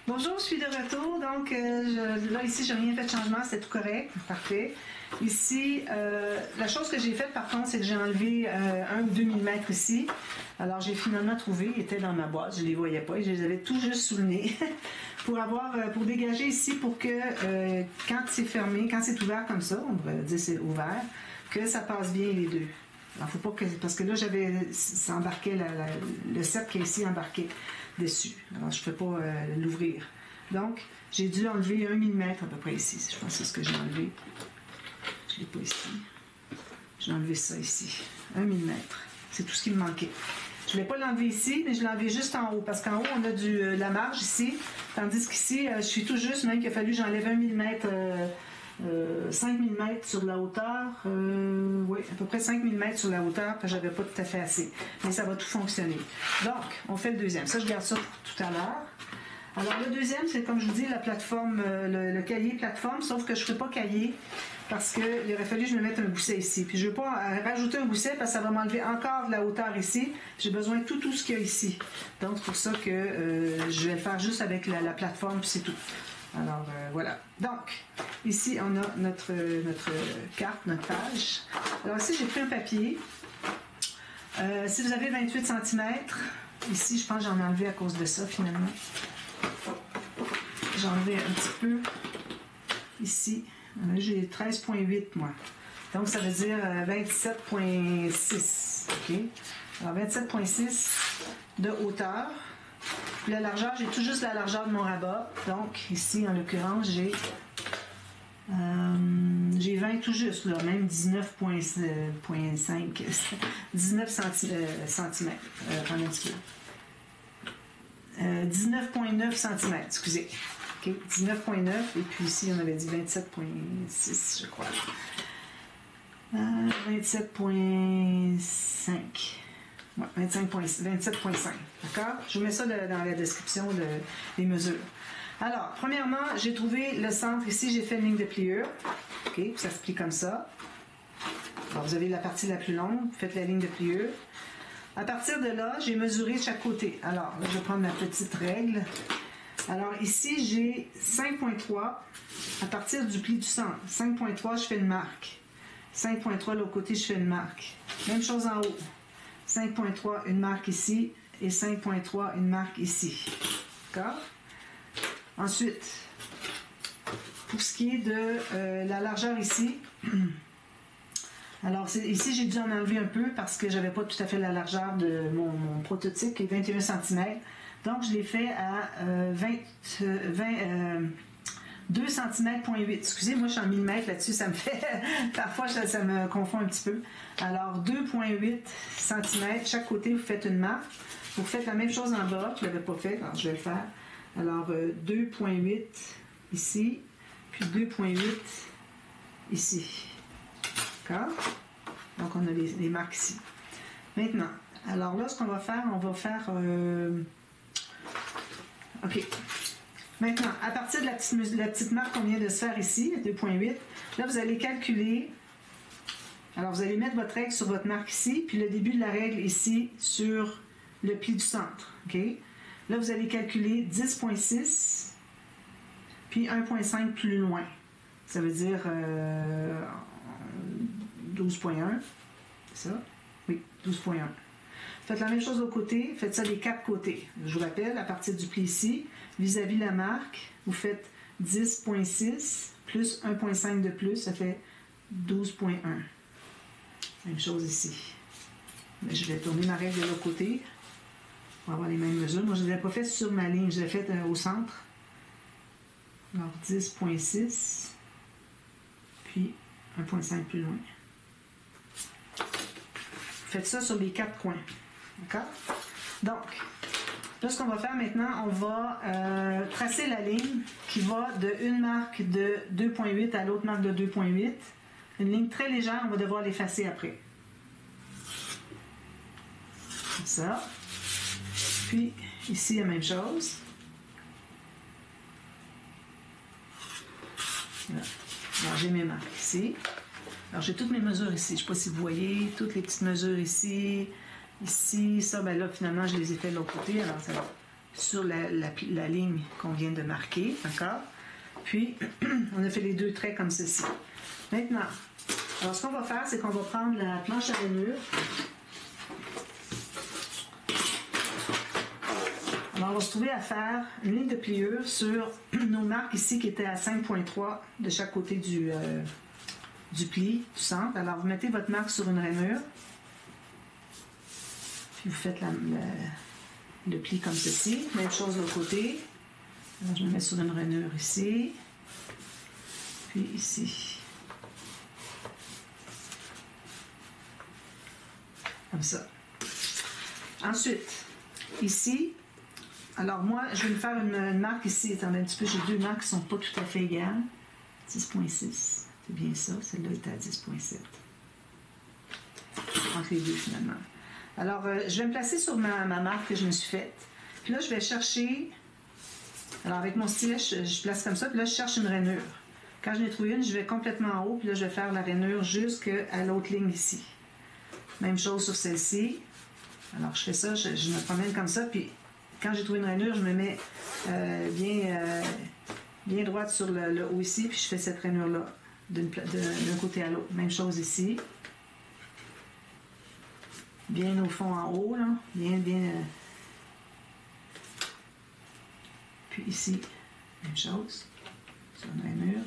Bonjour, je suis de retour. Donc, là, ici, j'ai rien fait de changement, c'est tout correct. Parfait. Ici, la chose que j'ai faite, par contre, c'est que j'ai enlevé 1 ou 2 mm ici. Alors, j'ai finalement trouvé, ils étaient dans ma boîte, je ne les voyais pas et je les avais tout juste sous le nez pour dégager ici pour que quand c'est fermé, quand c'est ouvert comme ça, on pourrait dire c'est ouvert, que ça passe bien les deux. Alors, faut pas que, parce que là, ça embarquait, le set qui est ici embarqué dessus. Alors, je ne peux pas l'ouvrir. Donc, j'ai dû enlever 1 mm à peu près ici. Je pense que c'est ce que j'ai enlevé. Je ne l'ai pas ici. J'ai enlevé ça ici. 1 mm. C'est tout ce qui me manquait. Je ne voulais pas l'enlever ici, mais je l'ai enlevé juste en haut. Parce qu'en haut, on a la marge ici. Tandis qu'ici, je suis tout juste, même qu'il a fallu que j'enlève 1 mm, 5 mm sur la hauteur. Oui, à peu près 5 mm sur la hauteur, parce que j'avais pas tout à fait assez. Mais ça va tout fonctionner. Donc, on fait le deuxième. Ça, je garde ça pour tout à l'heure. Alors, le deuxième, c'est comme je vous dis, la plateforme, le cahier plateforme, sauf que je ne ferai pas cahier parce qu'il aurait fallu que je me mette un gousset ici. Puis je ne veux pas rajouter un gousset parce que ça va m'enlever encore de la hauteur ici. J'ai besoin de tout ce qu'il y a ici. Donc, c'est pour ça que je vais le faire juste avec la plateforme, puis c'est tout. Alors, voilà. Donc, ici, on a notre carte, notre page. Alors, ici, j'ai pris un papier. Si vous avez 28 cm, ici, je pense que j'en ai enlevé à cause de ça, finalement. J'ai enlevé un petit peu ici. J'ai 13,8 moi. Donc, ça veut dire 27,6. OK? Alors, 27,6 de hauteur. Puis la largeur, j'ai tout juste la largeur de mon rabat. Donc, ici, en l'occurrence, j'ai 20 tout juste, là, même 19,5. 19 cm. Attendez un petit peu. 19,9 cm, excusez. Okay. 19,9 et puis ici on avait dit 27,6 je crois. 27,5. Ouais, 27,5. D'accord? Je vous mets ça dans la description des mesures. Alors, premièrement, j'ai trouvé le centre ici, j'ai fait une ligne de pliure. OK, ça se plie comme ça. Alors, vous avez la partie la plus longue, vous faites la ligne de pliure. À partir de là, j'ai mesuré chaque côté. Alors, là, je vais prendre ma petite règle. Alors, ici, j'ai 5,3 à partir du pli du centre. 5,3, je fais une marque. 5,3, l'autre côté, je fais une marque. Même chose en haut. 5,3, une marque ici. Et 5,3, une marque ici. D'accord? Ensuite, pour ce qui est de la largeur ici, alors ici j'ai dû en enlever un peu parce que j'avais pas tout à fait la largeur de mon prototype qui est 21 cm. Donc je l'ai fait à 2 cm,8. Excusez, moi je suis en millimètres là-dessus, ça me fait parfois ça me confond un petit peu. Alors 2,8 cm, chaque côté vous faites une marque. Vous faites la même chose en bas, je ne l'avais pas fait, alors je vais le faire. Alors 2,8 ici, puis 2,8 ici. D'accord? Donc, on a les marques ici. Maintenant, alors là, ce qu'on va faire, OK. Maintenant, à partir de la petite marque qu'on vient de se faire ici, 2,8, là, vous allez calculer. Alors, vous allez mettre votre règle sur votre marque ici, puis le début de la règle ici sur le pli du centre. OK? Là, vous allez calculer 10,6, puis 1,5 plus loin. Ça veut dire 12,1. C'est ça? Oui, 12,1. Faites la même chose au côté, faites ça des 4 côtés. Je vous rappelle, à partir du pli ici, vis-à-vis la marque, vous faites 10,6 plus 1,5 de plus, ça fait 12,1. Même chose ici. Mais je vais tourner ma règle de l'autre côté pour avoir les mêmes mesures. Moi, je ne l'ai pas fait sur ma ligne, je l'ai fait au centre. Alors, 10,6 puis 1,5 plus loin. Faites ça sur les 4 coins. D'accord? Donc, là, ce qu'on va faire maintenant, on va tracer la ligne qui va de une marque de 2,8 à l'autre marque de 2,8. Une ligne très légère, on va devoir l'effacer après. Comme ça. Puis, ici, la même chose. Là. Alors, j'ai mes marques ici. Alors, j'ai toutes mes mesures ici. Je ne sais pas si vous voyez, toutes les petites mesures ici. Ici, ça, ben là, finalement, je les ai fait de l'autre côté. Alors, ça va sur la ligne qu'on vient de marquer, d'accord? Puis, on a fait les deux traits comme ceci. Maintenant, alors ce qu'on va faire, c'est qu'on va prendre la planche à rainure. Alors, on va se trouver à faire une ligne de pliure sur nos marques ici qui étaient à 5,3 de chaque côté du pli, du centre. Alors, vous mettez votre marque sur une rainure. Puis, vous faites le pli comme ceci. Même chose de l'autre côté. Alors, je me mets sur une rainure ici. Puis ici. Comme ça. Ensuite, ici, alors moi, je vais me faire une marque ici. Attendez un petit peu, j'ai deux marques qui ne sont pas tout à fait égales. 10,6. C'est bien ça. Celle-là est à 10,7. Entre les deux, finalement. Alors, je vais me placer sur ma marque que je me suis faite. Puis là, je vais chercher... Alors, avec mon stylet, je place comme ça. Puis là, je cherche une rainure. Quand je n'ai trouvé une, je vais complètement en haut. Puis là, je vais faire la rainure jusqu'à l'autre ligne ici. Même chose sur celle-ci. Alors, je fais ça, je me promène comme ça. Puis, quand j'ai trouvé une rainure, je me mets bien droite sur le haut ici. Puis, je fais cette rainure-là d'un côté à l'autre. Même chose ici. Bien au fond en haut, là. Bien. Puis ici, même chose. Sur une rainure.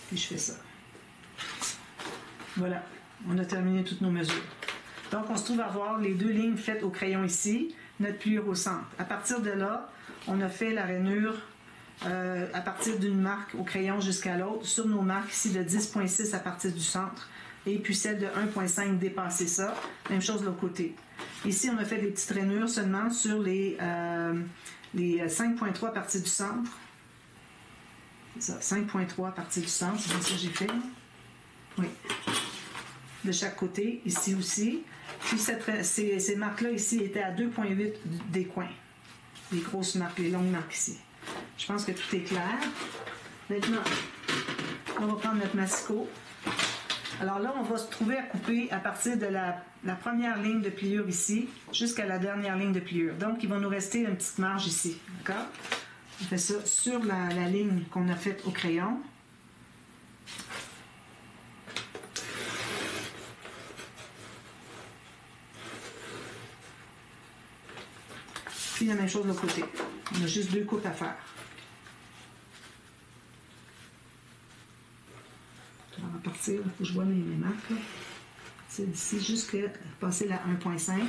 Puis je fais ça. Voilà. On a terminé toutes nos mesures. Donc, on se trouve à avoir les deux lignes faites au crayon ici, notre pliure au centre. À partir de là, on a fait la rainure à partir d'une marque au crayon jusqu'à l'autre, sur nos marques ici de 10,6 à partir du centre, et puis celle de 1,5 dépasser ça. Même chose de l'autre côté. Ici, on a fait des petites rainures seulement sur les 5,3 à partir du centre. C'est ça, 5,3 à partir du centre, c'est bien ça que j'ai fait. Oui. De chaque côté, ici aussi. Puis ces marques-là ici étaient à 2,8 des coins. Les grosses marques, les longues marques ici. Je pense que tout est clair. Maintenant, on va prendre notre massicot. Alors là, on va se trouver à couper à partir de la première ligne de pliure ici jusqu'à la dernière ligne de pliure. Donc, il va nous rester une petite marge ici. D'accord? On fait ça sur la ligne qu'on a faite au crayon. Puis la même chose de l'autre côté. On a juste deux coupes à faire. Alors à partir, il faut que je vois mes marques. C'est d'ici jusqu'à passer la 1,5.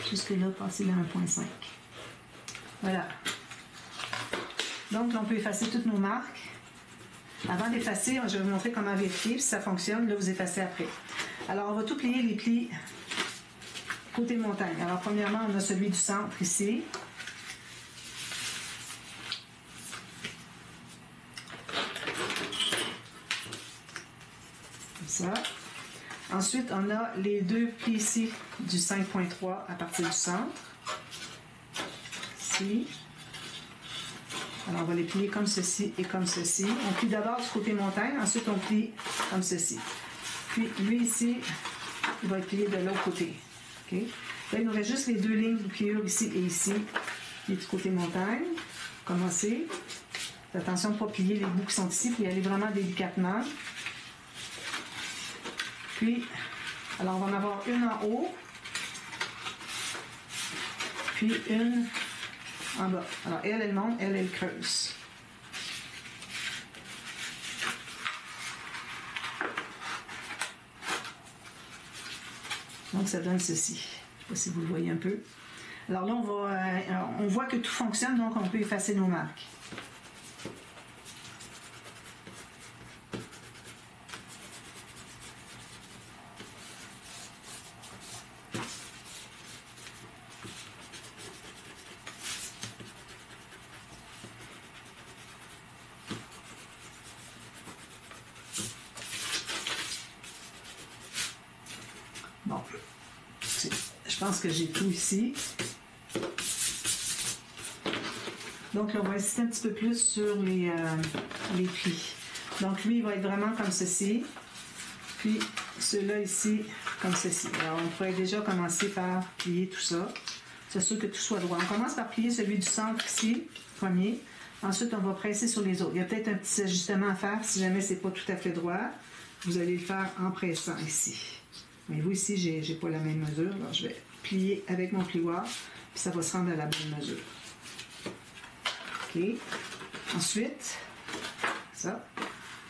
Jusque là, passer la 1,5. Voilà. Donc là, on peut effacer toutes nos marques. Avant d'effacer, je vais vous montrer comment vérifier si ça fonctionne. Là, vous effacez après. Alors, on va tout plier les plis côté montagne. Alors, premièrement, on a celui du centre ici. Comme ça. Ensuite, on a les deux plis ici du 5,3 à partir du centre. Ici. Alors, on va les plier comme ceci et comme ceci. On plie d'abord du côté montagne, ensuite on plie comme ceci. Puis, lui ici, il va être plié de l'autre côté. Okay. Là, il nous reste juste les deux lignes de pliure ici et ici, et du côté montagne. Commencer. Faites attention de ne pas plier les bouts qui sont ici, il faut y aller vraiment délicatement. Puis, alors on va en avoir une en haut, puis une en bas. Alors, elle monte, elle creuse. Donc, ça donne ceci. Je ne sais pas si vous le voyez un peu. Alors là, on voit que tout fonctionne, donc on peut effacer nos marques. Bon, je pense que j'ai tout ici. Donc là, on va insister un petit peu plus sur les plis. Donc lui, il va être vraiment comme ceci. Puis ceux-là ici, comme ceci. Alors on pourrait déjà commencer par plier tout ça. s'assurer que tout soit droit. On commence par plier celui du centre ici, premier. Ensuite, on va presser sur les autres. Il y a peut-être un petit ajustement à faire si jamais c'est pas tout à fait droit. Vous allez le faire en pressant ici. Mais vous, ici, j'ai pas la même mesure. Alors, je vais plier avec mon plioir, puis ça va se rendre à la bonne mesure. OK. Ensuite, ça.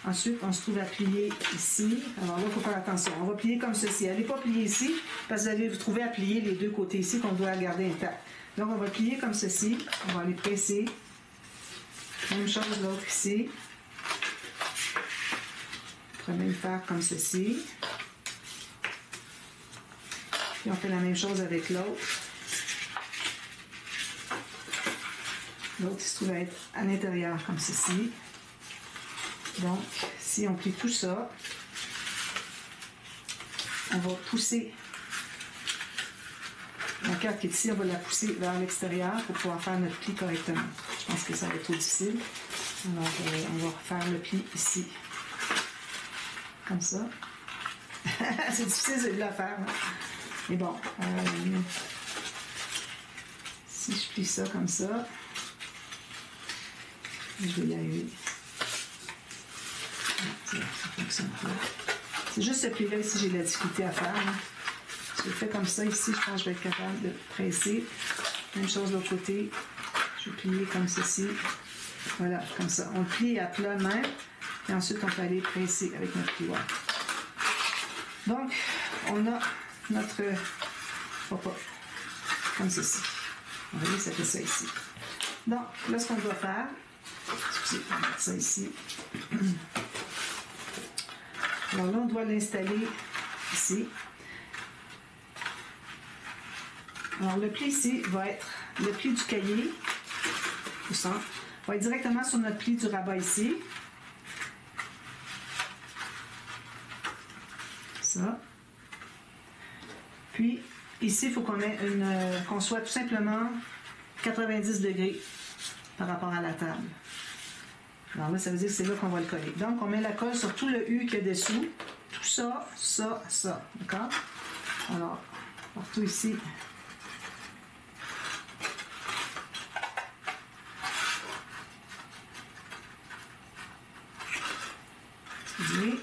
Ensuite, on se trouve à plier ici. Alors là, il faut faire attention. On va plier comme ceci. Allez pas plier ici, parce que vous allez vous trouver à plier les deux côtés ici qu'on doit garder intact. Donc, on va plier comme ceci. On va aller presser. Même chose l'autre ici. On pourrait même faire comme ceci. Puis on fait la même chose avec l'autre. L'autre, il se trouve à être à l'intérieur comme ceci. Donc, si on plie tout ça, on va pousser la carte qui est ici, on va la pousser vers l'extérieur pour pouvoir faire notre pli correctement. Je pense que ça va être trop difficile. Alors, on va refaire le pli ici. Comme ça. C'est difficile celui-là à faire. Hein? Mais bon, si je plie ça comme ça, je vais y arriver. Ça fonctionne pas. C'est juste ce pli-là ici, j'ai de la difficulté à faire. Hein? Si je le fais comme ça ici, je pense que je vais être capable de presser. Même chose de l'autre côté. Je vais plier comme ceci. Voilà, comme ça. On plie à plat même. Et ensuite, on peut aller presser avec notre plioir. Donc, on a notre papa. Comme ceci. Vous voyez, ça fait ça ici. Donc, là, ce qu'on doit faire, excusez, on va mettre ça ici. Alors là, on doit l'installer ici. Alors, le pli ici va être le pli du cahier, au centre, va être directement sur notre pli du rabat ici. Ça. Puis, ici, il faut qu'on soit tout simplement 90 degrés par rapport à la table. Alors là, ça veut dire que c'est là qu'on va le coller. Donc, on met la colle sur tout le U qu'il y a dessous. Tout ça, ça, ça. D'accord? Alors, partout ici. Excusez.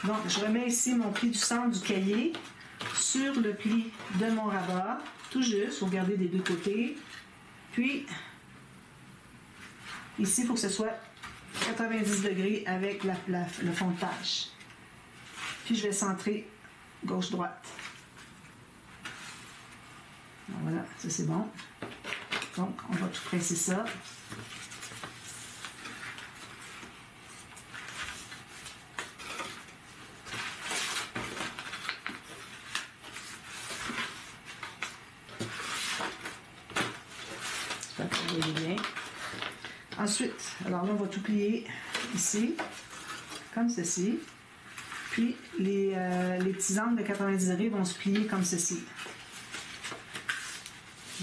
Donc, je remets ici mon pli du centre du cahier sur le pli de mon rabat, tout juste, vous regardez des deux côtés. Puis, ici, il faut que ce soit 90 degrés avec le fond de page. Puis, je vais centrer gauche-droite. Voilà, ça c'est bon. Donc, on va tout presser ça. Bien. Ensuite, alors là, on va tout plier ici, comme ceci. Puis, les petits angles de 90 degrés vont se plier comme ceci.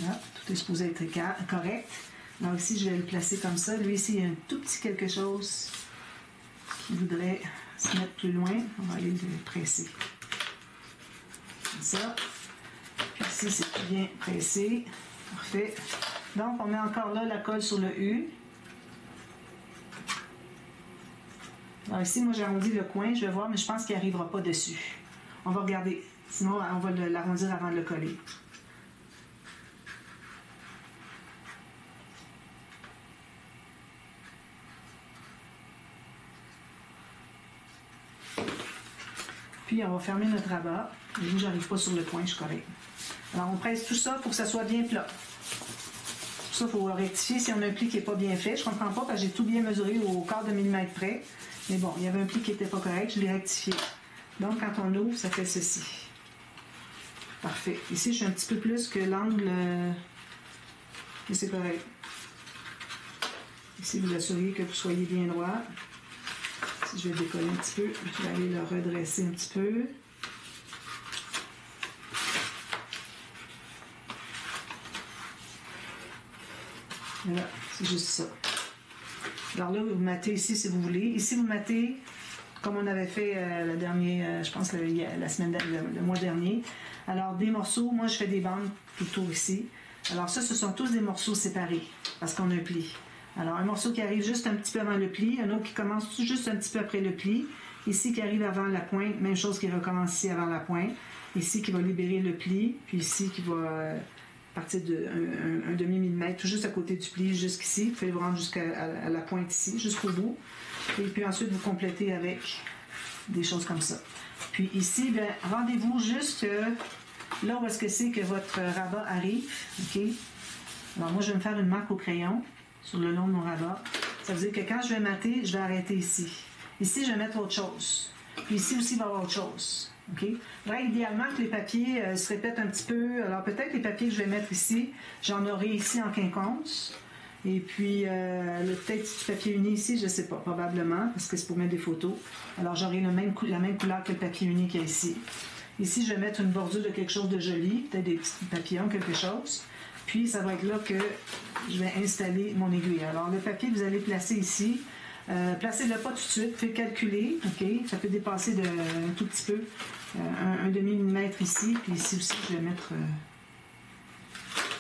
Là, tout est supposé être correct. Donc ici, je vais le placer comme ça. Lui, ici, il y a un tout petit quelque chose qui voudrait se mettre plus loin. On va aller le presser. Comme ça. Puis ici, c'est bien pressé. Parfait. Donc, on met encore là la colle sur le U. Alors ici, moi, j'arrondis le coin. Je vais voir, mais je pense qu'il n'arrivera pas dessus. On va regarder. Sinon, on va l'arrondir avant de le coller. Puis, on va fermer notre rabat. Et nous, j'arrive pas sur le coin, je suis correct. Alors, on presse tout ça pour que ça soit bien plat. Ça, il faut rectifier si on a un pli qui n'est pas bien fait. Je ne comprends pas parce que j'ai tout bien mesuré au quart de millimètre près. Mais bon, il y avait un pli qui n'était pas correct, je l'ai rectifié. Donc, quand on ouvre, ça fait ceci. Parfait. Ici, je suis un petit peu plus que l'angle, mais c'est correct. Ici, vous assurez que vous soyez bien droit. Si je vais décoller un petit peu, je vais aller le redresser un petit peu. Voilà, c'est juste ça. Alors là, vous matez ici si vous voulez. Ici, vous matez, comme on avait fait le dernier, je pense le mois dernier. Alors, des morceaux, moi je fais des bandes plutôt ici. Alors ça, ce sont tous des morceaux séparés, parce qu'on a un pli. Alors, un morceau qui arrive juste un petit peu avant le pli, un autre qui commence juste un petit peu après le pli. Ici, qui arrive avant la pointe, même chose qui recommence ici avant la pointe. Ici, qui va libérer le pli, puis ici, qui va partir d'un demi-millimètre, tout juste à côté du pli, jusqu'ici. Vous pouvez vous rendre jusqu'à la pointe ici, jusqu'au bout. Et puis ensuite, vous complétez avec des choses comme ça. Puis ici, bien, rendez-vous juste là où est-ce que c'est que votre rabat arrive. OK? Alors moi, je vais me faire une marque au crayon sur le long de mon rabat. Ça veut dire que quand je vais mater, je vais arrêter ici. Ici, je vais mettre autre chose. Puis ici aussi, il va y avoir autre chose. OK? Là, idéalement, que les papiers se répètent un petit peu. Alors, peut-être les papiers que je vais mettre ici, j'en aurai ici en quinconce. Et puis, peut-être du papier uni ici, je ne sais pas, probablement, parce que c'est pour mettre des photos. Alors, j'aurai la même couleur que le papier uni qu'il y a ici. Ici, je vais mettre une bordure de quelque chose de joli, peut-être des petits papillons, quelque chose. Puis, ça va être là que je vais installer mon aiguille. Alors, le papier, vous allez placer ici. Placez-le pas tout de suite, faites calculer, ok? Ça peut dépasser un tout petit peu, un demi-millimètre ici, puis ici aussi, je vais mettre...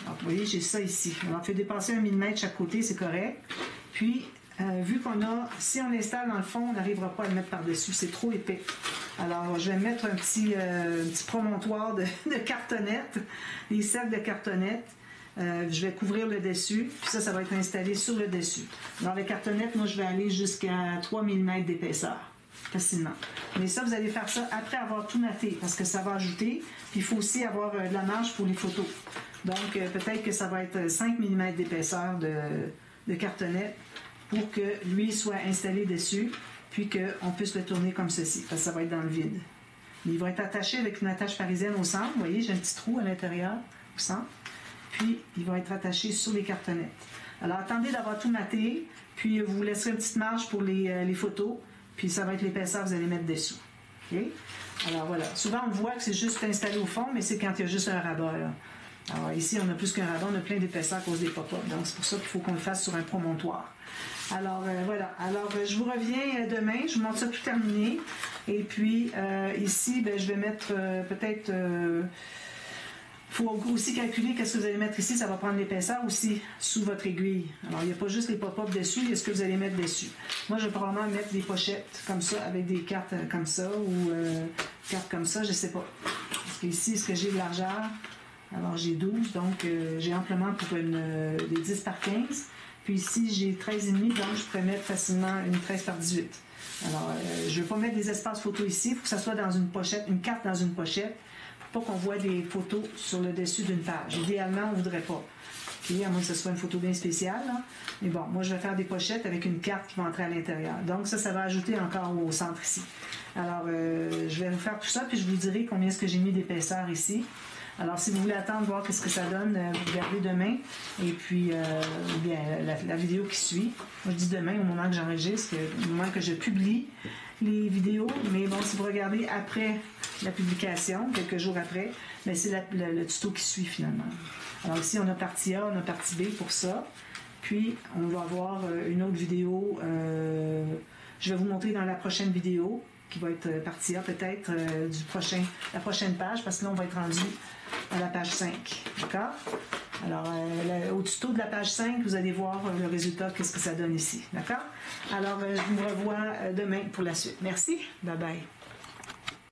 Alors, vous voyez, j'ai ça ici. Alors, faites dépasser 1 millimètre chaque côté, c'est correct. Puis, vu qu'on a... Si on l'installe dans le fond, on n'arrivera pas à le mettre par-dessus, c'est trop épais. Alors, je vais mettre un petit promontoire de cartonnette, des cercles de cartonnette. Je vais couvrir le dessus, puis ça va être installé sur le dessus. Dans les cartonnettes, moi, je vais aller jusqu'à 3 mm d'épaisseur, facilement. Mais ça, vous allez faire ça après avoir tout maté, parce que ça va ajouter, puis il faut aussi avoir de la marge pour les photos. Donc, peut-être que ça va être 5 mm d'épaisseur de cartonnette pour que l'huile soit installée dessus, puis qu'on puisse le tourner comme ceci, parce que ça va être dans le vide. Mais il va être attaché avec une attache parisienne au centre. Vous voyez, j'ai un petit trou à l'intérieur, au centre. Puis, il va être attaché sur les cartonnettes. Alors, attendez d'avoir tout maté, puis vous laisserez une petite marge pour les photos, puis ça va être l'épaisseur que vous allez mettre dessous. Okay? Alors, voilà. Souvent, on voit que c'est juste installé au fond, mais c'est quand il y a juste un rabat, là. Alors, ici, on a plus qu'un rabat, on a plein d'épaisseur à cause des pop-up. Donc, c'est pour ça qu'il faut qu'on le fasse sur un promontoire. Alors, voilà. Alors, je vous reviens demain. Je vous montre ça tout terminé. Et puis, ici, ben, je vais mettre peut-être... Il faut aussi calculer qu'est-ce que vous allez mettre ici. Ça va prendre l'épaisseur aussi sous votre aiguille. Alors, il n'y a pas juste les pop-up dessus, il y a ce que vous allez mettre dessus. Moi, je vais probablement mettre des pochettes comme ça, avec des cartes comme ça, ou cartes comme ça, je ne sais pas. Parce qu'ici, est-ce que j'ai de largeur? Alors, j'ai 12, donc j'ai amplement pour des 10 par 15. Puis ici, j'ai 13,5, donc je pourrais mettre facilement une 13 par 18. Alors, je ne veux pas mettre des espaces photos ici. Il faut que ça soit dans une pochette, une carte dans une pochette. Pas qu'on voit des photos sur le dessus d'une page. Idéalement, on ne voudrait pas. Okay, à moins que ce soit une photo bien spéciale. Là. Mais bon, moi, je vais faire des pochettes avec une carte qui va entrer à l'intérieur. Donc, ça va ajouter encore au centre ici. Alors, je vais vous faire tout ça, puis je vous dirai combien est-ce que j'ai mis d'épaisseur ici. Alors, si vous voulez attendre, voir ce que ça donne, vous regardez demain. Et puis, bien, la vidéo qui suit. Moi, je dis demain, au moment que j'enregistre, au moment que je publie les vidéos. Mais bon, si vous regardez après la publication, quelques jours après, bien, c'est le tuto qui suit finalement. Alors ici, on a partie A, on a partie B pour ça. Puis, on va avoir une autre vidéo. Je vais vous montrer dans la prochaine vidéo, qui va être partie A peut-être, la prochaine page, parce que là, on va être rendu à la page 5. D'accord? Alors, au tuto de la page 5, vous allez voir le résultat, qu'est-ce que ça donne ici. D'accord? Alors, je vous revois demain pour la suite. Merci. Bye bye.